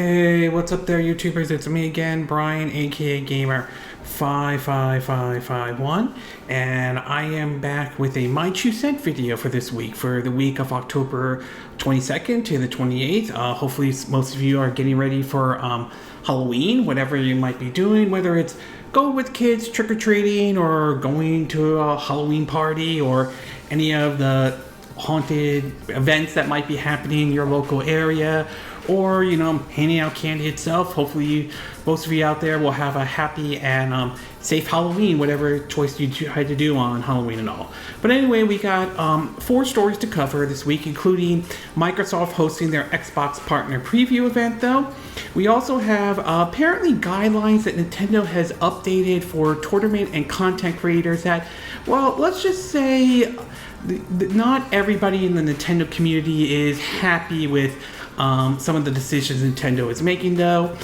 Hey, what's up there, YouTubers? It's me again, Brian, aka Gamer 55551, and I am back with a My 2 Cent video for this week, for the week of October 22nd to the 28th. Hopefully most of you are getting ready for Halloween, whatever you might be doing, whether it's go with kids trick-or-treating or going to a Halloween party or any of the haunted events that might be happening in your local area, or handing out candy itself. Hopefully most of you out there will have a happy and safe Halloween, whatever choice you had to do on Halloween and all. But anyway, we got 4 stories to cover this week, including Microsoft hosting their Xbox Partner Preview event, though. We also have apparently guidelines that Nintendo has updated for tournament and content creators that, well, let's just say not everybody in the Nintendo community is happy with some of the decisions Nintendo is making, though.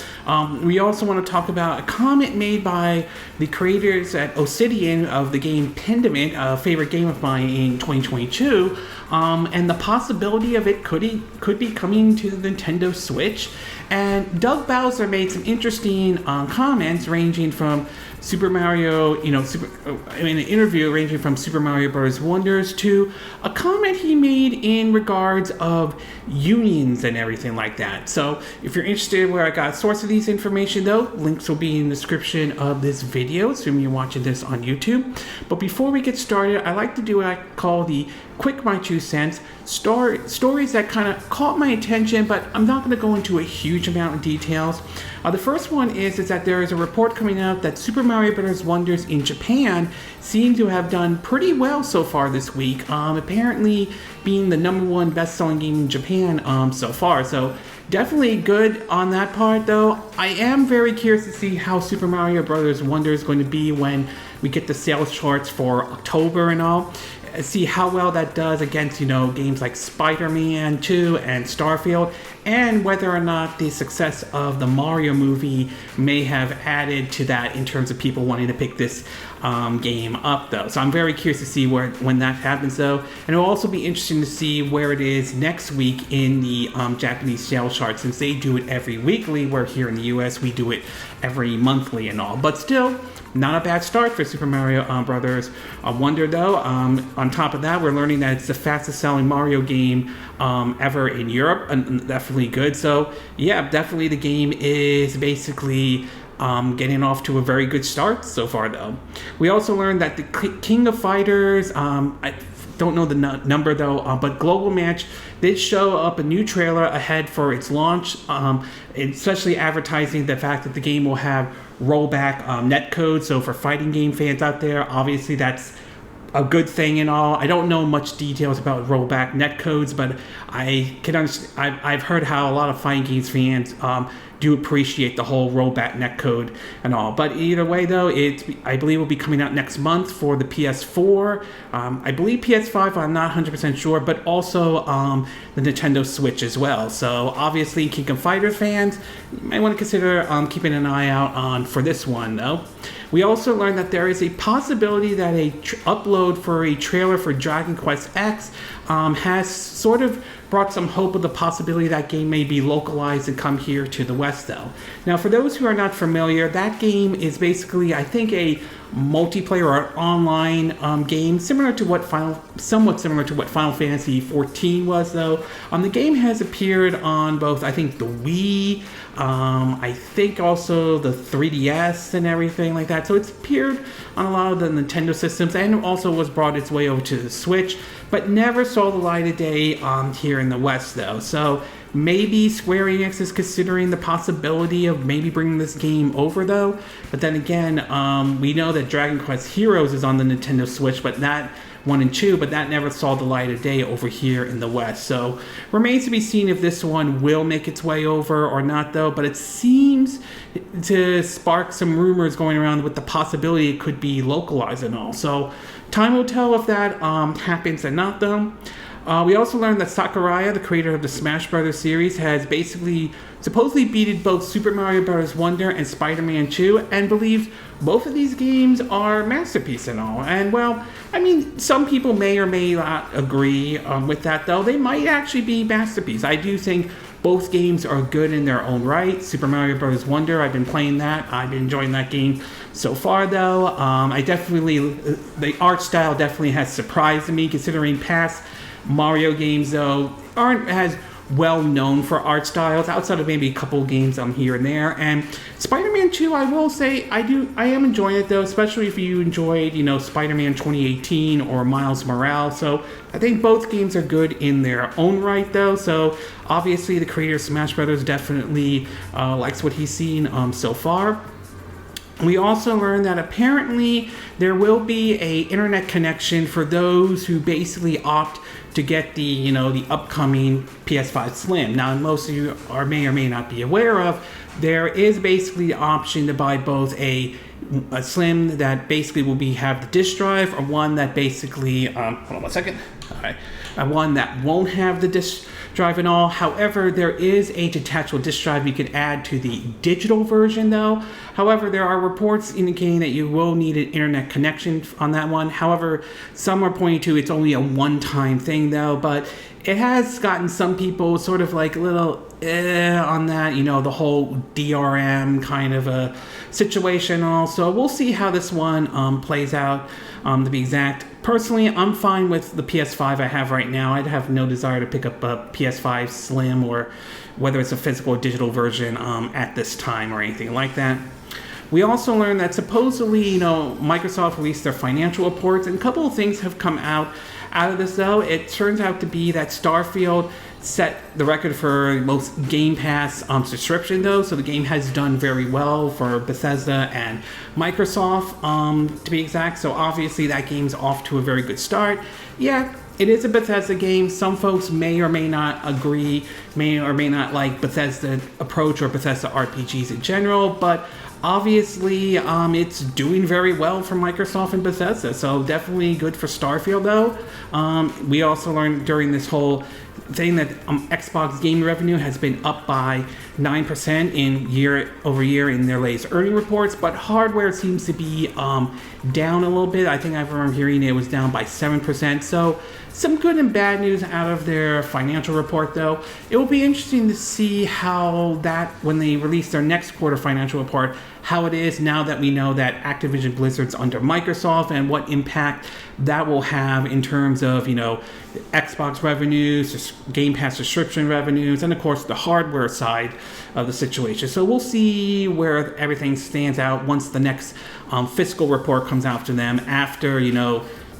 We also want to talk about a comment made by the creators at Obsidian of the game Pentiment, a favorite game of mine in 2022, and the possibility of it could be coming to the Nintendo Switch. And Doug Bowser made some interesting comments ranging from Super Mario, in an interview ranging from Super Mario Bros. Wonders to a comment he made in regards of unions and everything like that. So if you're interested in where I got a source of these information, though, links will be in the description of this video, assuming you're watching this on YouTube. But before we get started, I like to do what I call the quick My 2 Cents, stories that kind of caught my attention, but I'm not going to go into a huge amount of details. The first one is that there is a report coming out that Super Mario Bros. Wonders in Japan seem to have done pretty well so far this week, apparently being the #1 best-selling game in Japan so far. So definitely good on that part, though. I am very curious to see how Super Mario Bros. Wonder is going to be when we get the sales charts for October and all. See how well that does against, games like Spider-Man 2 and Starfield, and whether or not the success of the Mario movie may have added to that in terms of people wanting to pick this game up, though. So I'm very curious to see when that happens, though. And it'll also be interesting to see where it is next week in the Japanese sales chart, since they do it every weekly, where here in the US we do it every monthly and all. But still, not a bad start for Super Mario Brothers Wonder, though. On top of that, we're learning that it's the fastest selling Mario game ever in Europe, and definitely good. So yeah, definitely the game is basically getting off to a very good start so far, though. We also learned that the King of Fighters, I don't know the number, though, but Global Match did show up a new trailer ahead for its launch, especially advertising the fact that the game will have rollback netcode. So for fighting game fans out there, obviously that's a good thing and all. I don't know much details about rollback netcodes, but I can understand. I've heard how a lot of fighting games fans do appreciate the whole rollback netcode and all. But either way, though, I believe will be coming out next month for the PS4. I believe PS5. I'm not 100% sure, but also the Nintendo Switch as well. So obviously, King of Fighters fans, you might want to consider keeping an eye out for this one, though. We also learned that there is a possibility that a upload for a trailer for Dragon Quest X has sort of brought some hope of the possibility that game may be localized and come here to the West, though. Now, for those who are not familiar, that game is basically, I think, a multiplayer or online game, somewhat similar to what Final Fantasy XIV was, though. The game has appeared on both, I think, the Wii, I think also the 3DS and everything like that. So it's appeared on a lot of the Nintendo systems, and also was brought its way over to the Switch, but never saw the light of day here in the West, though. So maybe Square Enix is considering the possibility of maybe bringing this game over, though. But then again, we know that Dragon Quest Heroes is on the Nintendo Switch, but that 1 and 2, but that never saw the light of day over here in the West. So remains to be seen if this one will make its way over or not, though. But it seems to spark some rumors going around with the possibility it could be localized and all. So time will tell if that happens or not, though. We also learned that Sakurai, the creator of the Smash Bros. Series, has basically supposedly beaten both Super Mario Bros. Wonder and Spider-Man 2, and believes both of these games are masterpieces and all. And well, I mean, some people may or may not agree with that, though. They might actually be masterpieces. I do think Both games are good in their own right. Super Mario Bros. Wonder, I've been playing that. I've been enjoying that game so far, though. The art style definitely has surprised me, considering past Mario games, though, aren't as well known for art styles outside of maybe a couple games here and there. And Spider-Man 2, I will say I am enjoying it, though, especially if you enjoyed Spider-Man 2018 or Miles Morales. So I think both games are good in their own right, though. So obviously the creator of Smash Brothers definitely likes what he's seen so far. We also learned that apparently there will be a internet connection for those who basically opt to get the upcoming PS5 Slim. Now, most of you may or may not be aware of, there is basically the option to buy both a Slim that basically will have the disk drive, or one that basically hold on one second. All right, one that won't have the disk drive and all. However, there is a detachable disk drive you could add to the digital version, though. However, there are reports indicating that you will need an internet connection on that one. However, some are pointing to it's only a one-time thing, though, but it has gotten some people sort of like a little on that, the whole DRM kind of a situation. Also, we'll see how this one plays out, to be exact. Personally, I'm fine with the PS5 I have right now. I'd have no desire to pick up a PS5 Slim, or whether it's a physical or digital version at this time or anything like that. We also learned that supposedly, Microsoft released their financial reports, and a couple of things have come out of this, though. It turns out to be that Starfield set the record for most Game Pass subscription, though, so the game has done very well for Bethesda and Microsoft, to be exact. So obviously that game's off to a very good start. Yeah, it is a Bethesda game. Some folks may or may not agree, may or may not like Bethesda approach or Bethesda RPGs in general, but obviously it's doing very well for Microsoft and Bethesda, so definitely good for Starfield, though. We also learned during this whole thing that Xbox game revenue has been up by 9% in year over year in their latest earning reports, but hardware seems to be down a little bit. I think I remember hearing it was down by 7%. So some good and bad news out of their financial report, though. It will be interesting to see how that, when they release their next quarter financial report, how it is now that we know that Activision Blizzard's under Microsoft, and what impact that will have in terms of, Xbox revenues, Game Pass subscription revenues, and of course the hardware side of the situation. So we'll see where everything stands out once the next fiscal report comes out to them after,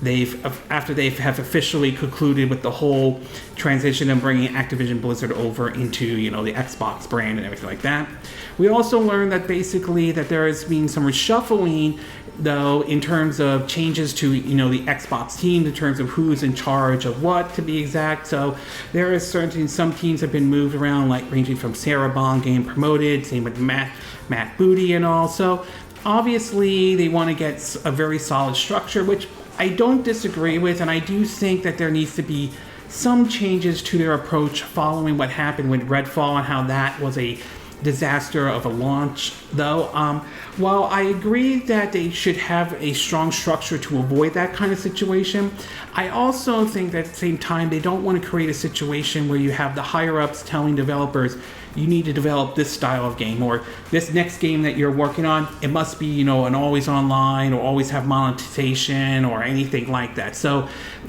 they have officially concluded with the whole transition and bringing Activision Blizzard over into the Xbox brand and everything like that. We also learned that basically that there has been some reshuffling, though, in terms of changes to the Xbox team, in terms of who's in charge of what, to be exact. So there is certainly some teams have been moved around, like ranging from Sarah Bond getting promoted, same with Matt Booty and all. So obviously they want to get a very solid structure, which I don't disagree with, and I do think that there needs to be some changes to their approach following what happened with Redfall and how that was a disaster of a launch, though. While I agree that they should have a strong structure to avoid that kind of situation, I also think that at the same time they don't want to create a situation where you have the higher-ups telling developers, you need to develop this style of game, or this next game that you're working on, it must be, an always online, or always have monetization, or anything like that. So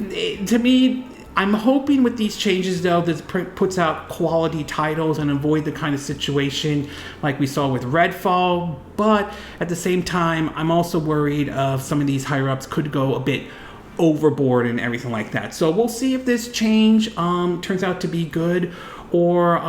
to me, I'm hoping with these changes, though, this puts out quality titles and avoid the kind of situation like we saw with Redfall. But at the same time, I'm also worried of some of these higher-ups could go a bit overboard and everything like that. So we'll see if this change turns out to be good or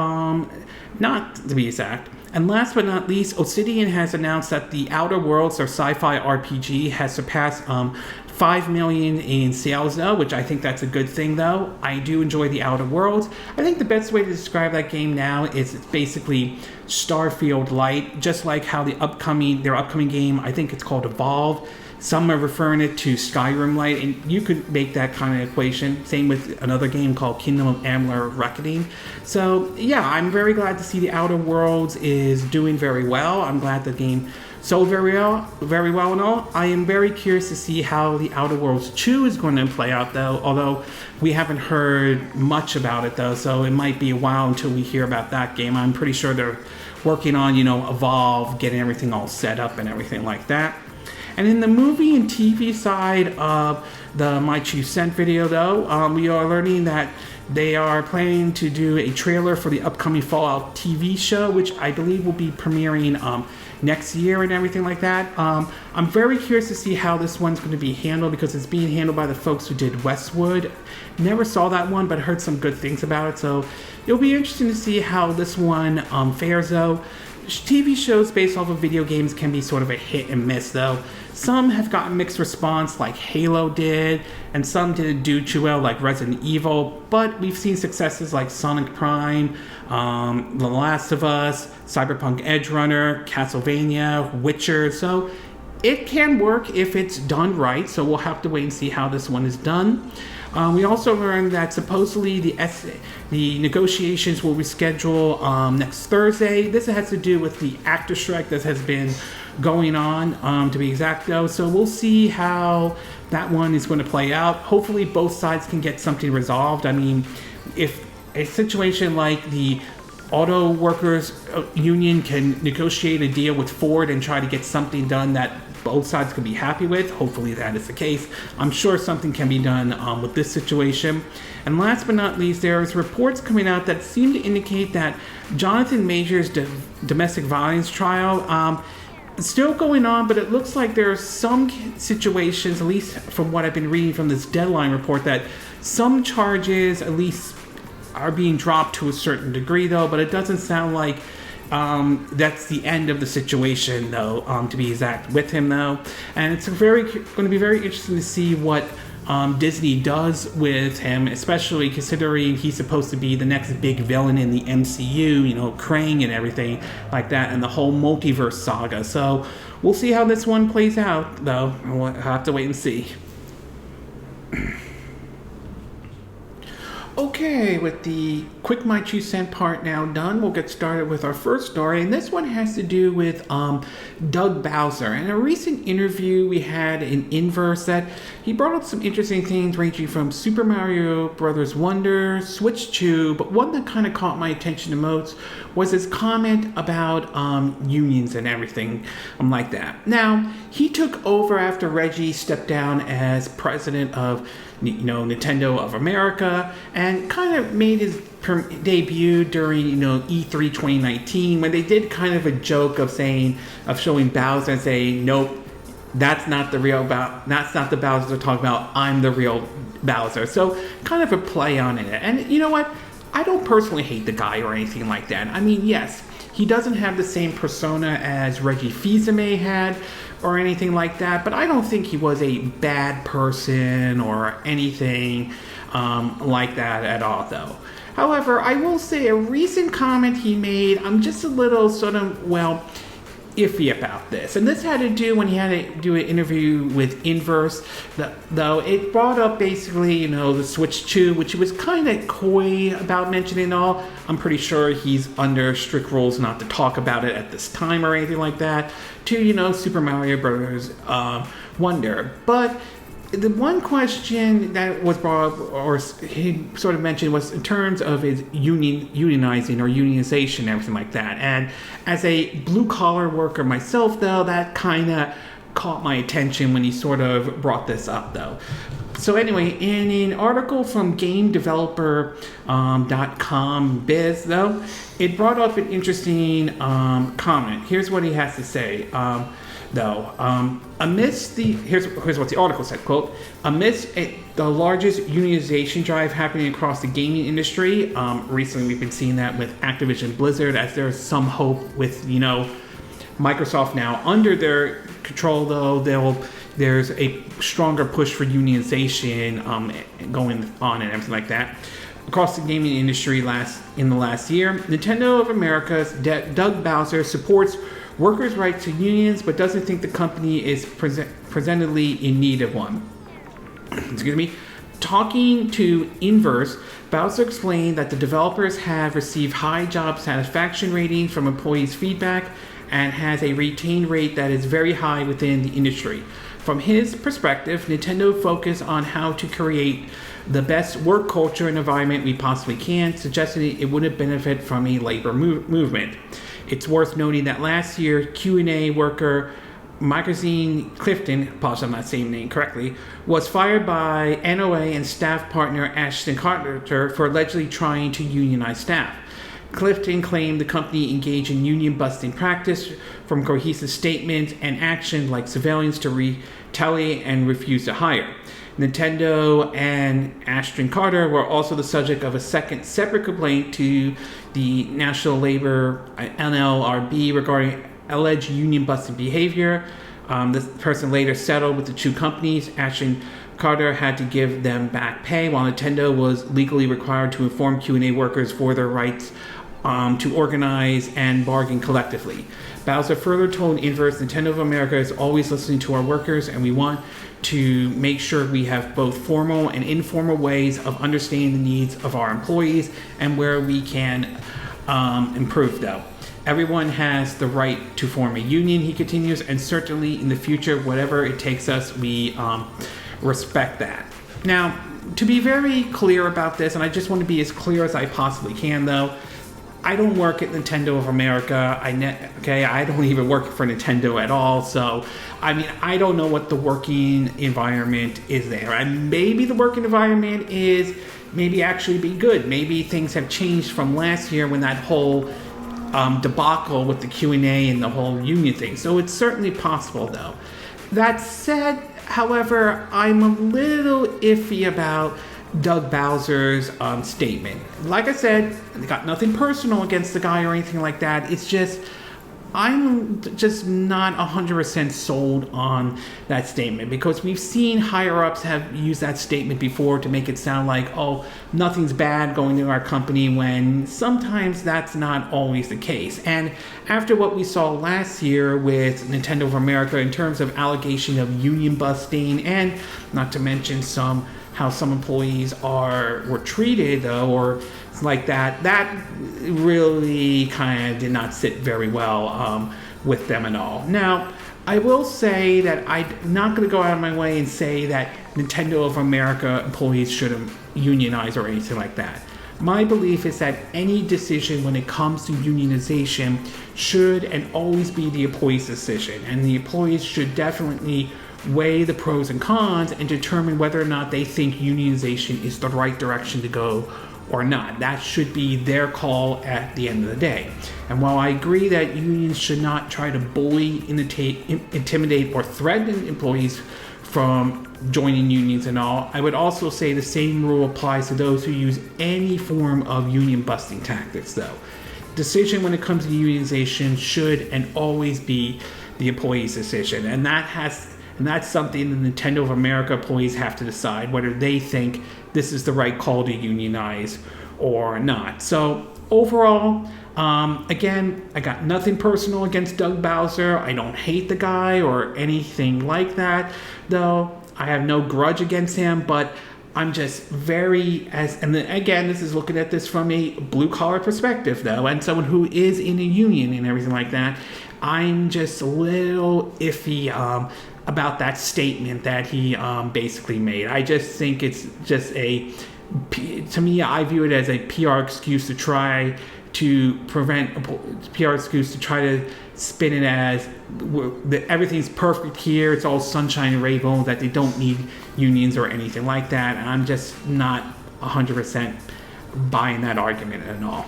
not, to be exact. And last but not least, Obsidian has announced that The Outer Worlds, their sci-fi RPG, has surpassed 5 million in sales, though, which I think that's a good thing, though. I do enjoy The Outer Worlds. I think the best way to describe that game now is it's basically Starfield Light, just like how their upcoming game, I think it's called Evolve. Some are referring it to Skyrim Light, and you could make that kind of equation. Same with another game called Kingdom of Amalur Reckoning. So, yeah, I'm very glad to see The Outer Worlds is doing very well. I'm glad the game sold very well and all. I am very curious to see how The Outer Worlds 2 is going to play out, though, although we haven't heard much about it, though, so it might be a while until we hear about that game. I'm pretty sure they're working on, Evolve, getting everything all set up and everything like that. And in the movie and TV side of the My 2 Cent video, though, we are learning that they are planning to do a trailer for the upcoming Fallout TV show, which I believe will be premiering next year and everything like that. I'm very curious to see how this one's going to be handled because it's being handled by the folks who did Westwood. Never saw that one, but heard some good things about it, so it'll be interesting to see how this one fares, though. TV shows based off of video games can be sort of a hit and miss, though. Some have gotten mixed response like Halo did, and some didn't do too well like Resident Evil, but we've seen successes like Sonic Prime, The Last of Us, Cyberpunk Edgerunner, Castlevania, Witcher, so it can work if it's done right, so we'll have to wait and see how this one is done. We also learned that supposedly the negotiations will reschedule next Thursday. This has to do with the actor strike that has been going on, to be exact, though. So we'll see how that one is going to play out. Hopefully both sides can get something resolved. I mean, if a situation like the auto workers union can negotiate a deal with Ford and try to get something done that both sides can be happy with, hopefully that is the case. I'm sure something can be done with this situation. And last but not least, there's reports coming out that seem to indicate that Jonathan Major's domestic violence trial still going on, but it looks like there are some situations, at least from what I've been reading from this Deadline report, that some charges at least are being dropped to a certain degree, though, but it doesn't sound like that's the end of the situation, though, to be exact, with him, though. And it's going to be very interesting to see what Disney does with him, especially considering he's supposed to be the next big villain in the MCU, Krang and everything like that, and the whole multiverse saga. So we'll see how this one plays out, though. We'll have to wait and see. Okay, with the quick My 2 Cent part now done, we'll get started with our first story, and this one has to do with Doug Bowser. In a recent interview we had in Inverse, that he brought up some interesting things ranging from Super Mario Bros. Wonder, Switch 2, but one that kind of caught my attention the most was his comment about unions and everything like that. Now, he took over after Reggie stepped down as president of Nintendo of America, and kind of made his debut during E3 2019, when they did kind of a joke of showing Bowser and saying, nope, that's not the Bowser they're talking about, I'm the real Bowser. So kind of a play on it. And you know what, I don't personally hate the guy or anything like that. I mean, yes, he doesn't have the same persona as Reggie Fils-Aimé had or anything like that, but I don't think he was a bad person or anything like that at all, though. However, I will say a recent comment he made, I'm just a little iffy about this. And this had to do when he had to do an interview with Inverse, though it brought up basically, the Switch 2, which he was kind of coy about mentioning all. I'm pretty sure he's under strict rules not to talk about it at this time or anything like that, to, Super Mario Bros. Wonder. But the one question that was brought up, or he sort of mentioned, was in terms of his unionizing or unionization and everything like that. And as a blue-collar worker myself, though, that kind of caught my attention when he sort of brought this up, though. So anyway, in an article from GameDeveloper.com Biz, though, it brought up an interesting comment. Here's what he has to say. Here's what the article said, quote, amidst the largest unionization drive happening across the gaming industry, recently we've been seeing that with Activision Blizzard, as there's some hope with, Microsoft now under their control, though, there's a stronger push for unionization going on and everything like that. Across the gaming industry in the last year, Nintendo of America's Doug Bowser supports workers' right to unions, but doesn't think the company is presently in need of one. Excuse me. Talking to Inverse, Bowser explained that the developers have received high job satisfaction ratings from employees' feedback, and has a retain rate that is very high within the industry. From his perspective, Nintendo focused on how to create the best work culture and environment we possibly can, suggesting it wouldn't benefit from a labor movement. It's worth noting that last year, Q&A worker Magazine Clifton, apologize I'm not saying the name correctly, was fired by NOA and staff partner Ashton Carter for allegedly trying to unionize staff. Clifton claimed the company engaged in union-busting practice from cohesive statements and action like surveillance to retaliate and refuse to hire. Nintendo and Ashton Carter were also the subject of a second separate complaint to the National Labor NLRB regarding alleged union-busting behavior. This person later settled with the two companies. Ashton Carter had to give them back pay, while Nintendo was legally required to inform Q&A workers for their rights to organize and bargain collectively. Bowser further told Inverse, Nintendo of America is always listening to our workers, and we want to make sure we have both formal and informal ways of understanding the needs of our employees and where we can improve, though. Everyone has the right to form a union, he continues, and certainly in the future, whatever it takes us, we respect that. Now, to be very clear about this, and I just want to be as clear as I possibly can, though, I don't work at Nintendo of America. I don't even work for Nintendo at all. So, I mean, I don't know what the working environment is there. And maybe the working environment is maybe actually be good. Maybe things have changed from last year when that whole debacle with the Q&A and the whole union thing. So it's certainly possible, though. That said, however, I'm a little iffy about Doug Bowser's statement. Like I said, I got nothing personal against the guy or anything like that. It's just, I'm just not 100% sold on that statement, because we've seen higher-ups have used that statement before to make it sound like, oh, nothing's bad going to our company, when sometimes that's not always the case. And after what we saw last year with Nintendo of America in terms of allegation of union busting, and not to mention how some employees were treated, though, or like that really kind of did not sit very well with them at all. Now, I will say that I'm not going to go out of my way and say that Nintendo of America employees shouldn't unionize or anything like that. My belief is that any decision when it comes to unionization should and always be the employee's decision, and the employees should definitely weigh the pros and cons and determine whether or not they think unionization is the right direction to go or not. That should be their call at the end of the day. And while I agree that unions should not try to bully, intimidate, or threaten employees from joining unions and all, I would also say the same rule applies to those who use any form of union busting tactics, though. Decision when it comes to unionization should and always be the employee's decision, and that's something the Nintendo of America employees have to decide whether they think this is the right call to unionize or not. So overall, again, I got nothing personal against Doug Bowser. I don't hate the guy or anything like that, though. I have no grudge against him, but I'm just again, this is looking at this from a blue-collar perspective, though, and someone who is in a union and everything like that. I'm just a little iffy about that statement that he basically made. I just think it's just to me, I view it as a PR excuse to try to spin it as everything's perfect here, it's all sunshine and rainbows, that they don't need unions or anything like that. And I'm just not 100% buying that argument at all.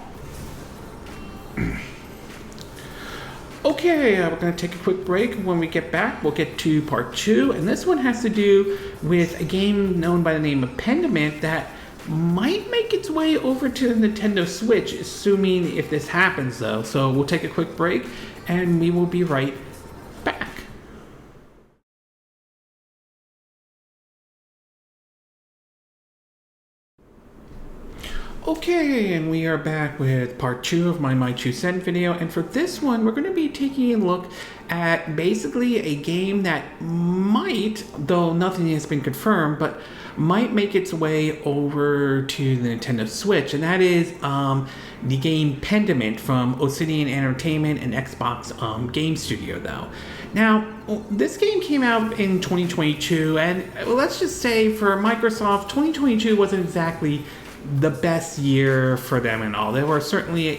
Okay, we're going to take a quick break. When we get back, we'll get to part 2. And this one has to do with a game known by the name of Pentiment that might make its way over to the Nintendo Switch, assuming if this happens, though. So we'll take a quick break, and we will be right back. Okay, and we are back with part 2 of my 2 cent video, and for this one we're going to be taking a look at basically a game that might, though nothing has been confirmed, but might make its way over to the Nintendo Switch, and that is the game Pentiment from Obsidian Entertainment and Xbox Game Studio, though. Now, this game came out in 2022, and let's just say for Microsoft, 2022 wasn't exactly the best year for them and all. There were certainly,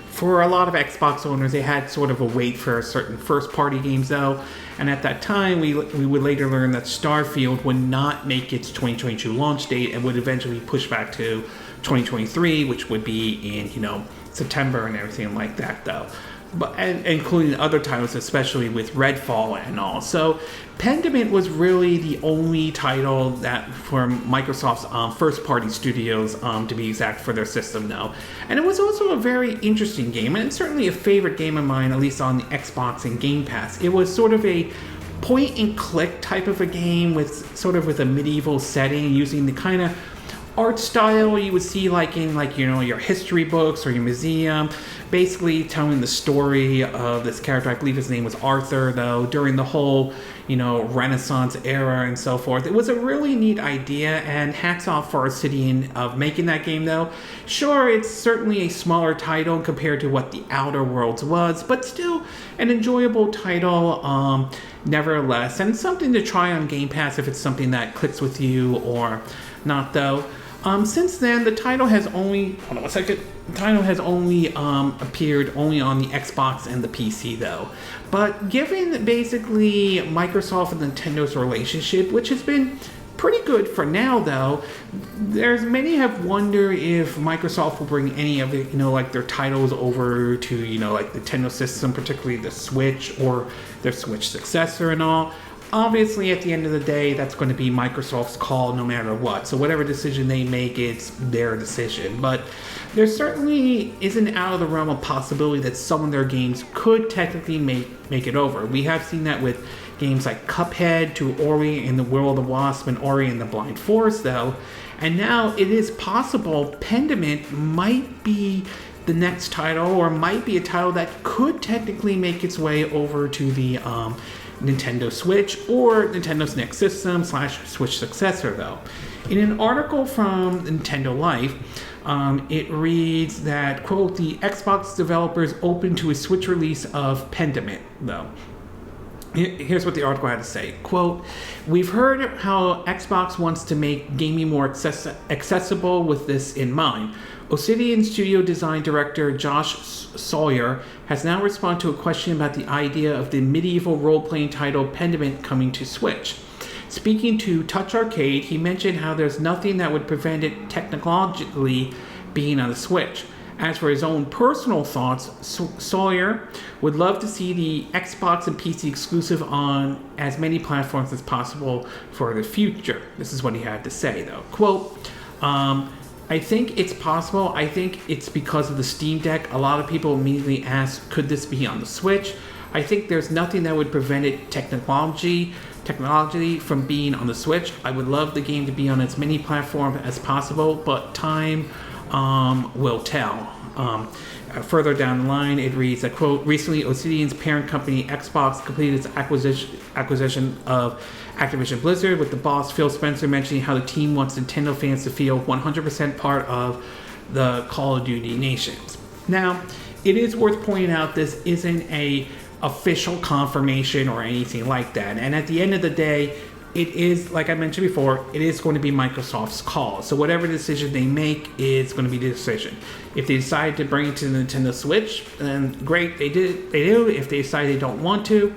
for a lot of Xbox owners, they had sort of a wait for certain first-party games, though. And at that time, we would later learn that Starfield would not make its 2022 launch date and would eventually push back to 2023, which would be in, September and everything like that, though. But including other titles, especially with Redfall and all. So Pentiment was really the only title that for Microsoft's first-party studios, to be exact, for their system now. And it was also a very interesting game, and it's certainly a favorite game of mine, at least on the Xbox and Game Pass. It was sort of a point-and-click type of a game with with a medieval setting, using the kind of art style you would see in your history books or your museum, basically telling the story of this character. I believe his name was Arthur, though, during the whole Renaissance era and so forth. It was a really neat idea, and hats off for Obsidian of making that game, though. Sure, it's certainly a smaller title compared to what the Outer Worlds was, but still an enjoyable title nevertheless, and something to try on Game Pass if it's something that clicks with you or not, though. Since then, the title has only appeared only on the Xbox and the PC, though. But given basically Microsoft and Nintendo's relationship, which has been pretty good for now, though, many have wondered if Microsoft will bring any of it, their titles over to, the Nintendo system, particularly the Switch or their Switch successor and all. Obviously, at the end of the day, that's going to be Microsoft's call no matter what. So whatever decision they make, it's their decision. But there certainly isn't out of the realm of possibility that some of their games could technically make it over. We have seen that with games like Cuphead, to Ori and the Will of the Wisp, and Ori and the Blind Forest, though. And now it is possible Pentiment might be the next title, or might be a title that could technically make its way over to the Nintendo Switch or Nintendo's next system / Switch successor, though. In an article from Nintendo Life, it reads that, quote, the Xbox developers open to a Switch release of Pentiment, though. Here's what the article had to say. Quote, we've heard how Xbox wants to make gaming more accessible with this in mind. Obsidian Studio design director Josh Sawyer has now responded to a question about the idea of the medieval role-playing title Pentiment coming to Switch. Speaking to Touch Arcade, he mentioned how there's nothing that would prevent it technologically being on the Switch. As for his own personal thoughts, Sawyer would love to see the Xbox and PC exclusive on as many platforms as possible for the future. This is what he had to say, though. Quote, I think it's possible. I think it's because of the Steam Deck. A lot of people immediately ask, could this be on the Switch? I think there's nothing that would prevent it technologically from being on the Switch. I would love the game to be on as many platforms as possible, but time will tell. Further down the line, it reads that, quote, recently Obsidian's parent company Xbox completed its acquisition of Activision Blizzard, with the boss Phil Spencer mentioning how the team wants Nintendo fans to feel 100% part of the Call of Duty nations. Now, it is worth pointing out this isn't a official confirmation or anything like that, and at the end of the day, it is, like I mentioned before, it is going to be Microsoft's call. So whatever decision they make is going to be the decision. If they decide to bring it to the Nintendo Switch, then great, they do. If they decide they don't want to,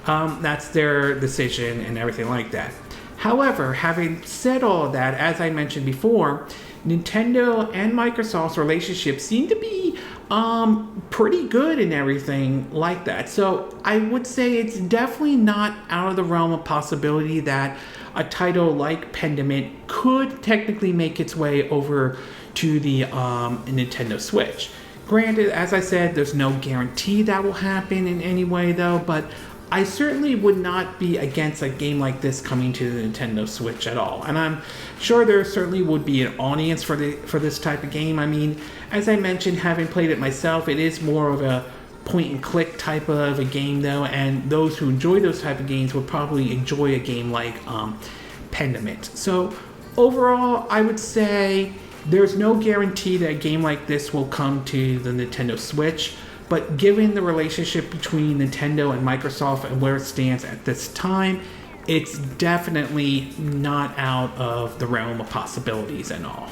that's their decision and everything like that. However, having said all of that, as I mentioned before, Nintendo and Microsoft's relationship seem to be pretty good and everything like that. So I would say it's definitely not out of the realm of possibility that a title like Pentiment could technically make its way over to the Nintendo Switch. Granted, as I said, there's no guarantee that will happen in any way, though, but I certainly would not be against a game like this coming to the Nintendo Switch at all. And I'm sure there certainly would be an audience for this type of game. I mean, as I mentioned, having played it myself, it is more of a point-and-click type of a game, though, and those who enjoy those type of games would probably enjoy a game like Pentiment. So overall, I would say There's no guarantee that a game like this will come to the Nintendo Switch, but given the relationship between Nintendo and Microsoft and where it stands at this time, it's definitely not out of the realm of possibilities and all.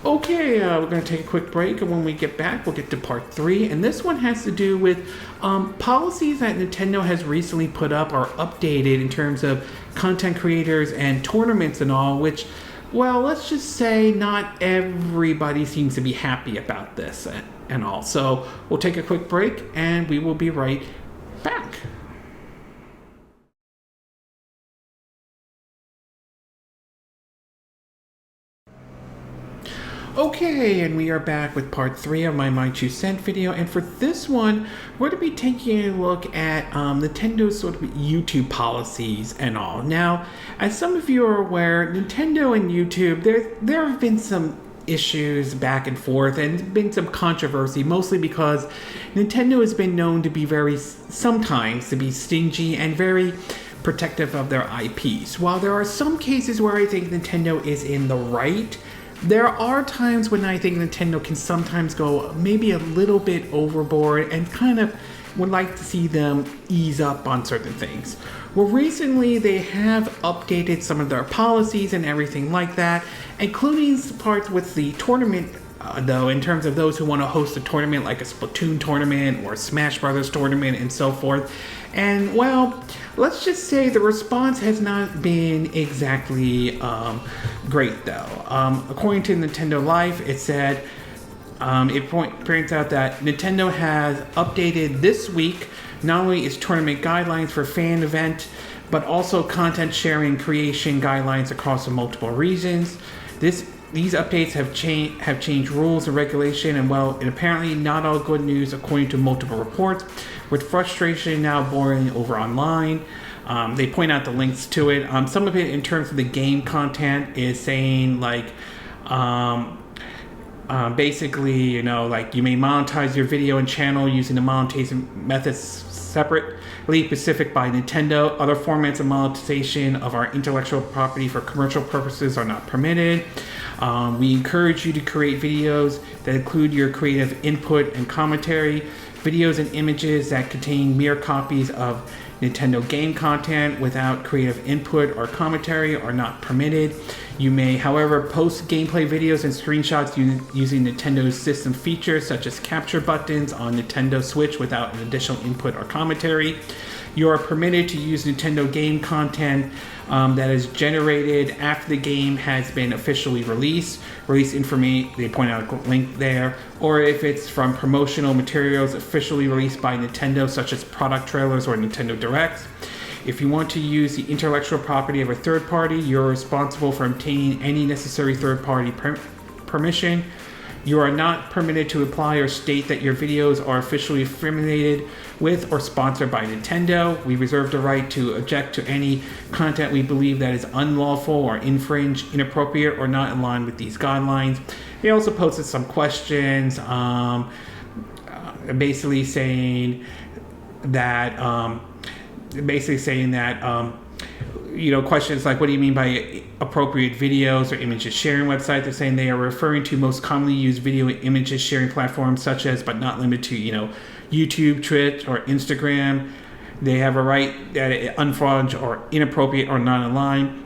Okay, we're going to take a quick break, and when we get back, we'll get to part 3. And this one has to do with policies that Nintendo has recently put up or updated in terms of content creators and tournaments and all, which, well, let's just say not everybody seems to be happy about this and all. So we'll take a quick break, and we will be right back. Okay, and we are back with part 3 of my 2 cent video, and for this one, we're going to be taking a look at Nintendo's sort of YouTube policies and all. Now, as some of you are aware, Nintendo and YouTube, there have been some issues back and forth and been some controversy, mostly because Nintendo has been known to be sometimes to be stingy and very protective of their IPs. While there are some cases where I think Nintendo is in the right, there are times when I think Nintendo can sometimes go maybe a little bit overboard and kind of would like to see them ease up on certain things. Well, recently they have updated some of their policies and everything like that, including parts with the tournament, though, in terms of those who want to host a tournament like a Splatoon tournament or a Smash Brothers tournament and so forth. And, well, let's just say the response has not been exactly great, though. According to Nintendo Life, it said, it points out that Nintendo has updated this week not only its tournament guidelines for fan event, but also content sharing creation guidelines across the multiple regions. These updates have changed rules and regulation, and well, and apparently not all good news according to multiple reports, with frustration now boiling over online. They point out the links to it. Some of it in terms of the game content is saying like, basically, you know, like you may monetize your video and channel using the monetization methods separately specific by Nintendo. Other formats of monetization of our intellectual property for commercial purposes are not permitted. We encourage you to create videos that include your creative input and commentary. Videos and images that contain mere copies of Nintendo game content without creative input or commentary are not permitted. You may, however, post gameplay videos and screenshots using Nintendo's system features such as capture buttons on Nintendo Switch without an additional input or commentary. You are permitted to use Nintendo game content that is generated after the game has been officially released. Release information, they point out a link there, or if it's from promotional materials officially released by Nintendo, such as product trailers or Nintendo Directs. If you want to use the intellectual property of a third party, you're responsible for obtaining any necessary third party permission. You are not permitted to apply or state that your videos are officially affiliated with or sponsored by Nintendo. We reserve the right to object to any content we believe that is unlawful or inappropriate, or not in line with these guidelines. They also posted some questions, basically saying that, questions like, what do you mean by appropriate videos or images sharing website? They're saying they are referring to most commonly used video and images sharing platforms such as, but not limited to, YouTube, Twitch, or Instagram. They have a right that it unfraudulent or inappropriate or not in line.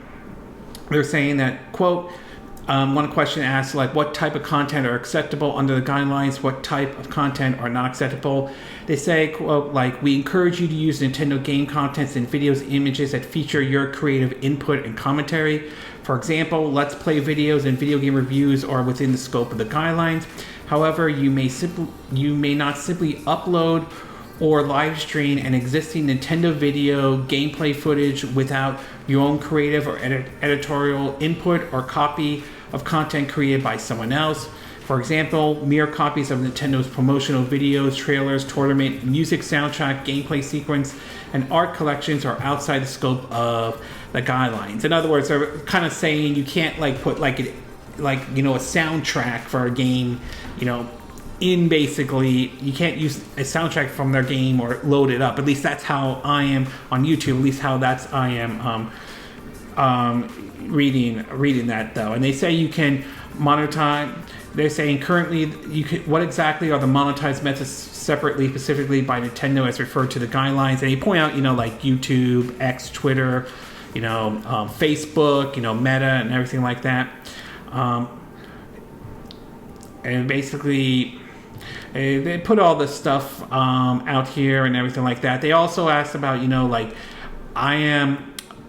They're saying that, quote, one question asks, like, what type of content are acceptable under the guidelines? What type of content are not acceptable? They say, quote, like, we encourage you to use Nintendo game contents and videos, images that feature your creative input and commentary. For example, Let's Play videos and video game reviews are within the scope of the guidelines. However, you may not simply upload or live stream an existing Nintendo video gameplay footage without your own creative or editorial input or copy of content created by someone else. For example, mere copies of Nintendo's promotional videos, trailers, tournament, music soundtrack, gameplay sequence, and art collections are outside the scope of the guidelines. In other words, they're kind of saying you can't put a soundtrack for a game, in basically, you can't use a soundtrack from their game or load it up. At least that's how I am on YouTube. At least how I am reading that though, and they say you can monetize. They're saying currently what exactly are the monetized methods separately, specifically by Nintendo as referred to the guidelines. And they point out, like YouTube, X, Twitter, Facebook, Meta, and everything like that. And basically, they put all this stuff out here and everything like that. They also asked about,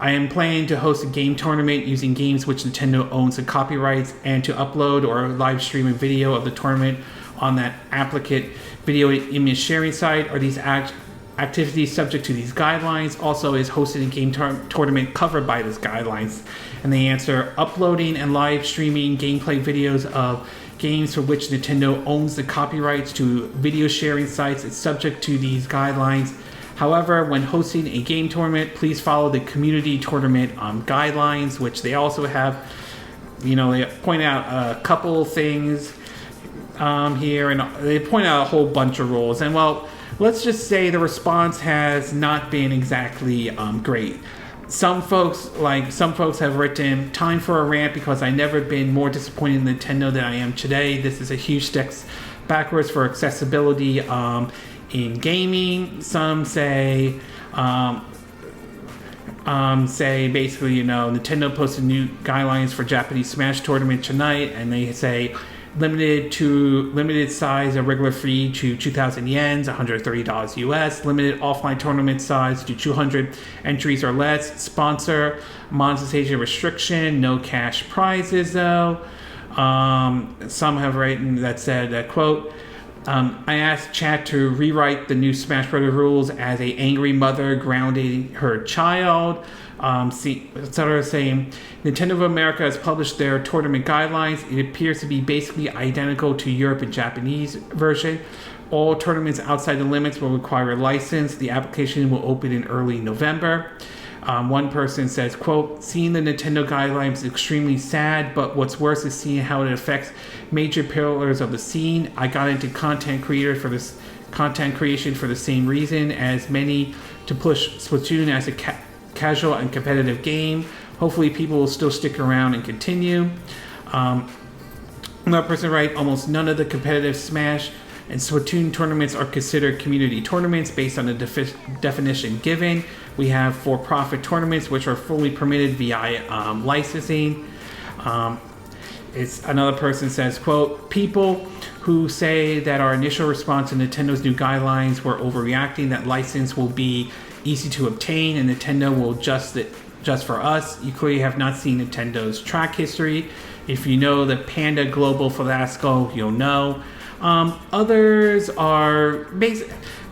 I am planning to host a game tournament using games which Nintendo owns the copyrights and to upload or live stream a video of the tournament on that applicant video image sharing site. Are these activities subject to these guidelines? Also, is hosting a game tournament covered by these guidelines? And they answer, uploading and live streaming gameplay videos of games for which Nintendo owns the copyrights to video sharing sites is subject to these guidelines. However, when hosting a game tournament, please follow the community tournament guidelines, which they also have. They point out a couple things here, and they point out a whole bunch of rules. And well, let's just say the response has not been exactly great. Some folks have written, time for a rant because I've never been more disappointed in Nintendo than I am today. This is a huge step backwards for accessibility in gaming. Some say basically, Nintendo posted new guidelines for Japanese Smash tournament tonight, and they say limited size a regular fee to 2,000 yens, $130 US. Limited offline tournament size to 200 entries or less. Sponsor monetization restriction. No cash prizes though. Some have written that said that quote. I asked chat to rewrite the new Smash Bros. Rules as a angry mother grounding her child. Etc. saying, Nintendo of America has published their tournament guidelines. It appears to be basically identical to Europe and Japanese version. All tournaments outside the limits will require a license. The application will open in early November. One person says, quote, seeing the Nintendo guidelines is extremely sad, but what's worse is seeing how it affects major pillars of the scene. I got into content creation for the same reason as many, to push Splatoon as a casual and competitive game. Hopefully people will still stick around and continue. Another person writes, almost none of the competitive Smash and Splatoon tournaments are considered community tournaments based on the definition given. We have for-profit tournaments which are fully permitted via licensing. It's another person says, quote, people who say that our initial response to Nintendo's new guidelines were overreacting, that license will be easy to obtain and Nintendo will just for us. You clearly have not seen Nintendo's track history. If you know the Panda Global Fiasco, you'll know. Others are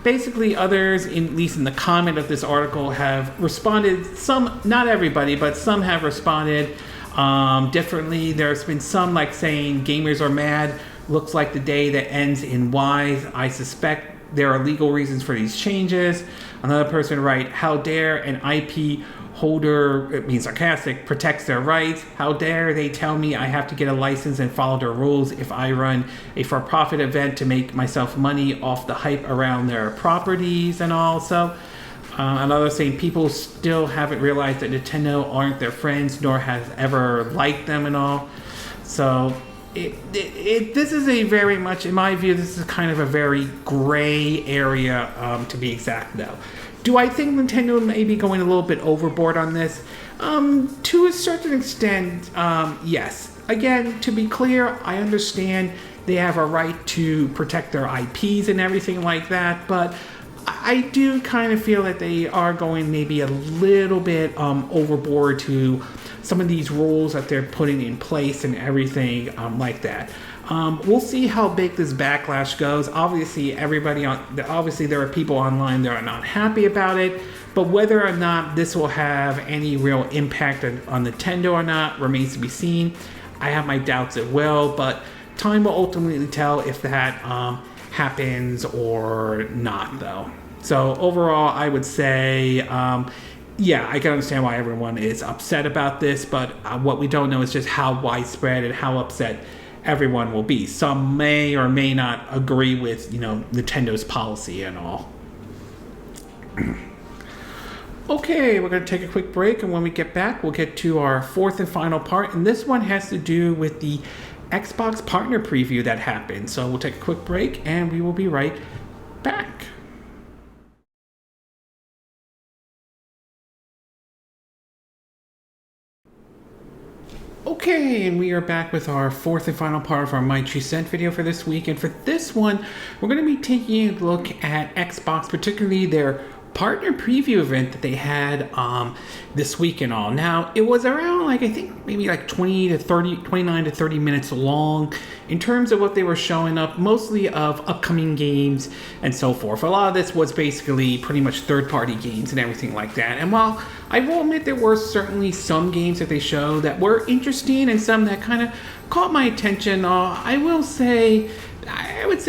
basically others, at least in the comment of this article, have responded. Some, not everybody, but some have responded differently. There's been some like saying gamers are mad. Looks like the day that ends in Y. I suspect there are legal reasons for these changes. Another person write, how dare an IP holder, it means sarcastic, protects their rights. How dare they tell me I have to get a license and follow their rules if I run a for-profit event to make myself money off the hype around their properties and all. So another saying, people still haven't realized that Nintendo aren't their friends nor has ever liked them and all. So this is a very much, in my view, this is kind of a very gray area to be exact though. Do I think Nintendo may be going a little bit overboard on this? To a certain extent, yes. Again, to be clear, I understand they have a right to protect their IPs and everything like that, but I do kind of feel that they are going maybe a little bit overboard to some of these rules that they're putting in place and everything like that. We'll see how big this backlash goes. Obviously, there are people online that are not happy about it, but whether or not this will have any real impact on Nintendo or not remains to be seen. I have my doubts it will, but time will ultimately tell if that happens or not, though. So overall, I would say, yeah, I can understand why everyone is upset about this, but what we don't know is just how widespread and how upset everyone will be. Some may or may not agree with, Nintendo's policy and all. Okay, we're going to take a quick break, and when we get back, we'll get to our fourth and final part, and this one has to do with the Xbox partner preview that happened. So we'll take a quick break, and we will be right back. Okay, and we are back with our fourth and final part of our My 2 Cent video for this week. And for this one, we're going to be taking a look at Xbox, particularly their partner preview event that they had this week and all. Now, it was around I think maybe 29 to 30 minutes long in terms of what they were showing up, mostly of upcoming games and so forth. A lot of this was basically pretty much third-party games and everything like that. And while I will admit there were certainly some games that they showed that were interesting and some that kind of caught my attention, I would say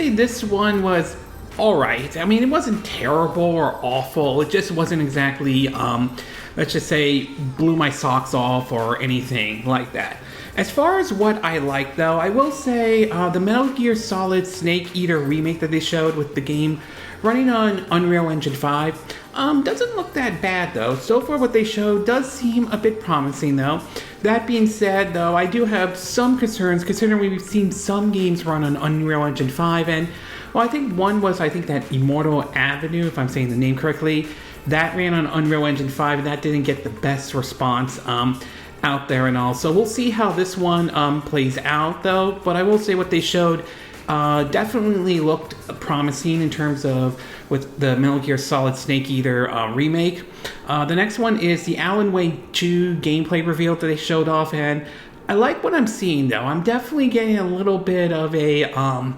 this one was alright. I mean, it wasn't terrible or awful. It just wasn't exactly, let's just say, blew my socks off or anything like that. As far as what I like, though, I will say the Metal Gear Solid Snake Eater remake that they showed with the game running on Unreal Engine 5 doesn't look that bad, though. So far, what they showed does seem a bit promising, though. That being said, though, I do have some concerns, considering we've seen some games run on Unreal Engine 5, and well, I think one was, that Immortal Avenue, if I'm saying the name correctly, that ran on Unreal Engine 5, and that didn't get the best response out there and all. So we'll see how this one plays out, though. But I will say what they showed definitely looked promising in terms of with the Metal Gear Solid Snake Eater remake. The next one is the Alan Wake 2 gameplay reveal that they showed off, and I like what I'm seeing, though. I'm definitely getting a little bit of a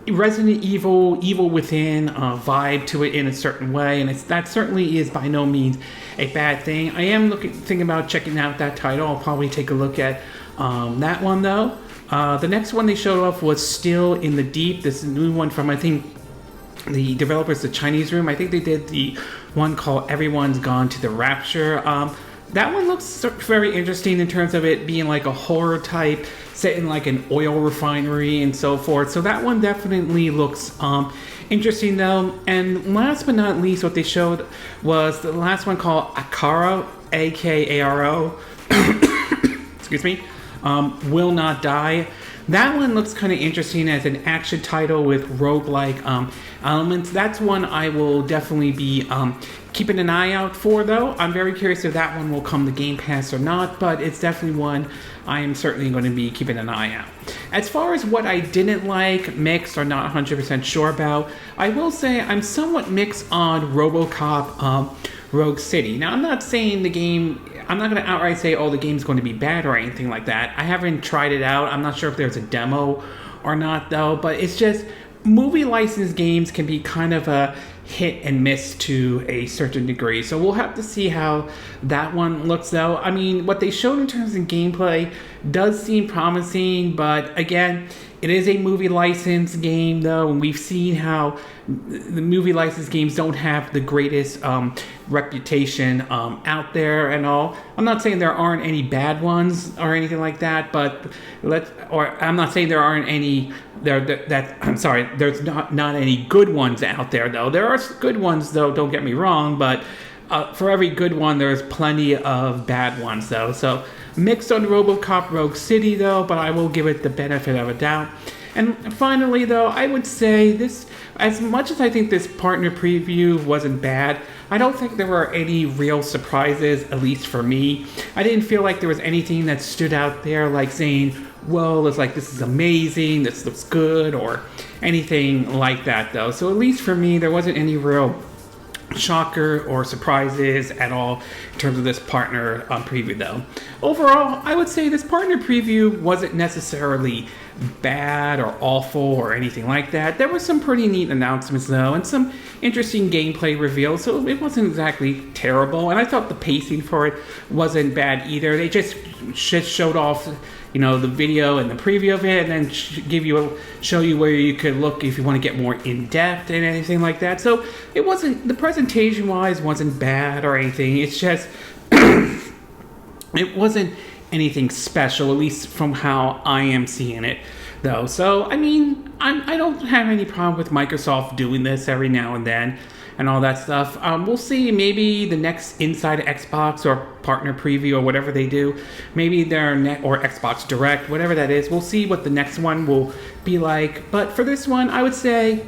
Resident Evil Within vibe to it in a certain way, and that certainly is by no means a bad thing. I am thinking about checking out that title. I'll probably take a look at that one, though. The next one they showed off was Still in the Deep. This is a new one from, I think, the developers, the Chinese Room. I think they did the one called Everyone's Gone to the Rapture. That one looks very interesting in terms of it being like a horror type, set in like an oil refinery and so forth. So that one definitely looks interesting, though. And last but not least, what they showed was the last one called Ikaro, A-K-A-R-O. Excuse me. Will Not Die. That one looks kind of interesting as an action title with roguelike elements. That's one I will definitely be keeping an eye out for, though. I'm very curious if that one will come to Game Pass or not, but it's definitely one I am certainly going to be keeping an eye out. As far as what I didn't like, mixed, or not 100% sure about, I will say I'm somewhat mixed on RoboCop Rogue City. Now, I'm not saying the game... I'm not going to outright say, the game's going to be bad or anything like that. I haven't tried it out. I'm not sure if there's a demo or not, though. But it's just, movie licensed games can be kind of a hit and miss to a certain degree. So we'll have to see how that one looks, though. I mean, what they showed in terms of gameplay does seem promising. But again, it is a movie licensed game, though. And we've seen how the movie licensed games don't have the greatest reputation out there and all. I'm not saying there aren't any bad ones or anything like that, but I'm not saying there aren't any there's not any good ones out there, though. There are good ones, though, don't get me wrong, but for every good one there's plenty of bad ones, though. So mixed on RoboCop Rogue City, though, but I will give it the benefit of a doubt. And finally, though, I would say this, as much as I think this partner preview wasn't bad, I don't think there were any real surprises, at least for me. I didn't feel like there was anything that stood out there, like saying, well, it's like, this is amazing, this looks good, or anything like that, though. So at least for me, there wasn't any real shocker or surprises at all in terms of this partner preview, though. Overall, I would say this partner preview wasn't necessarily bad or awful or anything like that. There were some pretty neat announcements, though, and some interesting gameplay reveals, so it wasn't exactly terrible. And I thought the pacing for it wasn't bad either. They just showed off, the video and the preview of it, and then show you where you could look if you want to get more in depth and anything like that. So it wasn't, the presentation wise wasn't bad or anything. It's just it wasn't anything special, at least from how I am seeing it, though. So I mean, I don't have any problem with Microsoft doing this every now and then. and all that stuff. We'll see. Maybe the next Inside Xbox or partner preview or whatever they do, maybe their or Xbox Direct, whatever that is. We'll see what the next one will be like. But for this one, I would say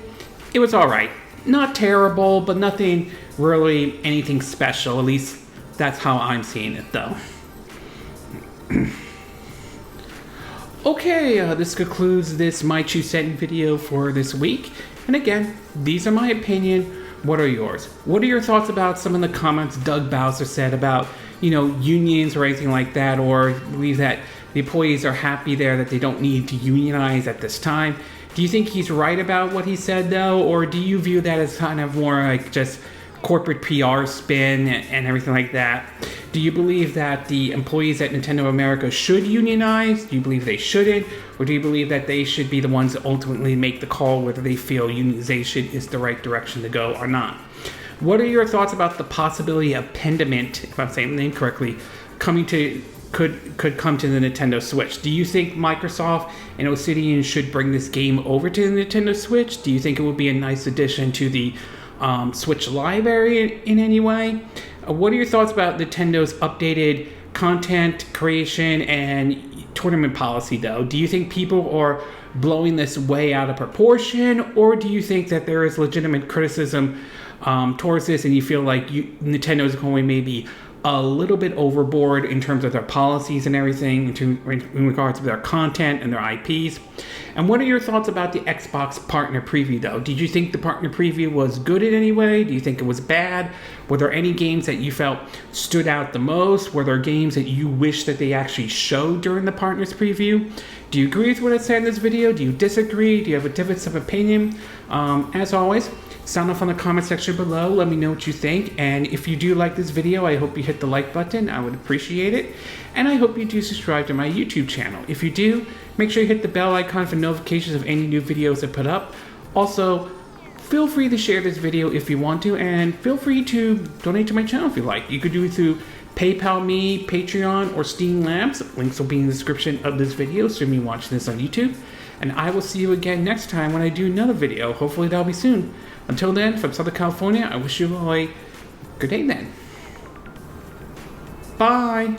it was all right. Not terrible, but nothing really anything special. At least that's how I'm seeing it, though. Okay, this concludes this My 2 Cent video for this week. And again, these are my opinion. What are yours? What are your thoughts about some of the comments Doug Bowser said about, unions or anything like that, or believe that the employees are happy there that they don't need to unionize at this time? Do you think he's right about what he said, though, or do you view that as kind of more like just corporate PR spin and everything like that? Do you believe that the employees at Nintendo America should unionize? Do you believe they shouldn't? Or do you believe that they should be the ones that ultimately make the call whether they feel unionization is the right direction to go or not? What are your thoughts about the possibility of Pentiment, if I'm saying the name correctly, could come to the Nintendo Switch? Do you think Microsoft and Obsidian should bring this game over to the Nintendo Switch? Do you think it would be a nice addition to the Switch library in any way? What are your thoughts about Nintendo's updated content creation and tournament policy, though? Do you think people are blowing this way out of proportion, or do you think that there is legitimate criticism towards this and you feel like Nintendo is going maybe a little bit overboard in terms of their policies and everything in regards to their content and their IPs? And what are your thoughts about the Xbox partner preview, though? Did you think the partner preview was good in any way? Do you think it was bad? Were there any games that you felt stood out the most? Were there games that you wish that they actually showed during the partners preview? Do you agree with what I said in this video? Do you disagree? Do you have a difference of opinion? As always, sound off on the comment section below. Let me know what you think. And if you do like this video, I hope you hit the like button. I would appreciate it. And I hope you do subscribe to my YouTube channel. If you do, make sure you hit the bell icon for notifications of any new videos I put up. Also, feel free to share this video if you want to, and feel free to donate to my channel if you like. You could do it through PayPal Me, Patreon, or Steam Labs. Links will be in the description of this video, so you watching this on YouTube. And I will see you again next time when I do another video. Hopefully that'll be soon. Until then, from Southern California, I wish you all a good day then. Bye!